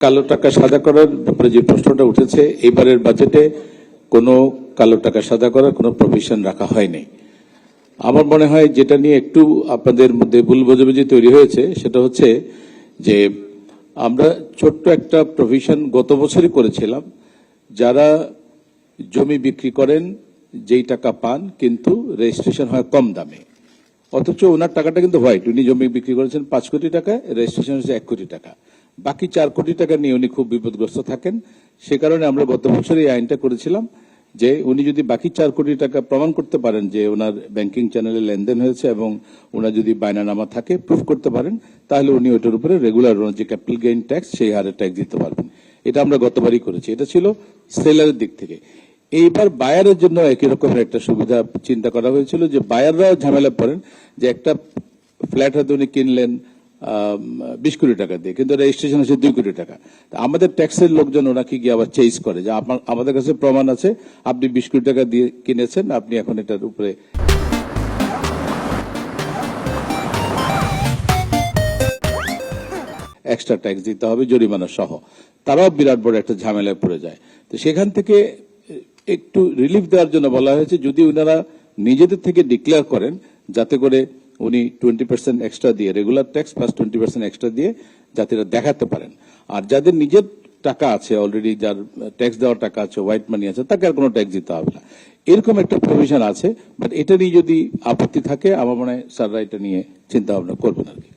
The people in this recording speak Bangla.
কালো টাকা সাদা করার ব্যাপারে যে প্রশ্নটা উঠেছে, এবারের বাজেটে কোনো কালো টাকা সাদা করার কোনো প্রভিশন রাখা হয়নি। আমার মনে হয় যেটা নিয়ে একটু আপনাদের মধ্যে ভুল বোঝাবুঝি তৈরি হয়েছে সেটা হচ্ছে যে আমরা ছোট্ট একটা প্রভিশন গত বছরই করেছিলাম, যারা জমি বিক্রি করেন যেই টাকা পান কিন্তু রেজিস্ট্রেশন হয় কম দামে, অথচ ওনার টাকাটা কিন্তু হোয়াইট, উনি জমি বিক্রি করেছেন 5 কোটি টাকা, রেজিস্ট্রেশন হচ্ছে 1 কোটি টাকা, বাকি 4 কোটি টাকা নিয়ে উনি খুব বিপদগ্রস্ত থাকেন। সে কারণে আমরা গত বছর এই আইনটা করেছিলাম যে উনি যদি বাকি 4 কোটি টাকা প্রমাণ করতে পারেন যে ওনার ব্যাংকিং চ্যানেলে লেনদেন হয়েছে এবং ওনার যদি বায়নানামা থাকে প্রুফ করতে পারেন, তাহলে উনি ওটার উপরে রেগুলার যে ক্যাপিটাল গেইন ট্যাক্স সেই হারে ট্যাক্স দিতে পারবেন। এটা আমরা গতবারই করেছি, এটা ছিল সেলারের দিক থেকে। এইবার বায়ারের জন্য একই রকমের একটা সুবিধা চিন্তা করা হয়েছিল যে বায়াররাও ঝামেলা পড়েন যে একটা ফ্ল্যাট হয়তো উনি কিনলেন 20 কোটি টাকা দিয়ে, কিন্তু রেজিস্ট্রেশন হচ্ছে 2 কোটি টাকা। আমাদের ট্যাক্সের লোকজন ওনাকে গিয়ে আবার চেঞ্জ করে যে আমাদের কাছে প্রমাণ আছে আপনি 20 কোটি টাকা দিয়ে কিনেছেন, আপনি এখন এটার উপরে এক্সট্রা ট্যাক্স দিতে হবে জরিমানা সহ। তারাও বিরাট বড় একটা ঝামেলায় পড়ে যায়। তো সেখান থেকে একটু রিলিফ দেওয়ার জন্য বলা হয়েছে যদি ওনারা নিজেদের থেকে ডিক্লেয়ার করেন, যাতে করে উনি 20% এক্সট্রা দিয়ে রেগুলার ট্যাক্স প্লাস 20% এক্সট্রা দিয়ে যাতে এটা দেখাতে পারেন। আর যাদের নিজের টাকা আছে অলরেডি, যার ট্যাক্স দেওয়ার টাকা আছে, হোয়াইট মানি আছে, তাকে আর কোনো ট্যাক্স দিতে হবে না, এরকম একটা প্রভিশন আছে। বাট এটা নিয়ে যদি আপত্তি থাকে আমার মনে হয় স্যাররা এটা নিয়ে চিন্তা ভাবনা করবেন আর কি।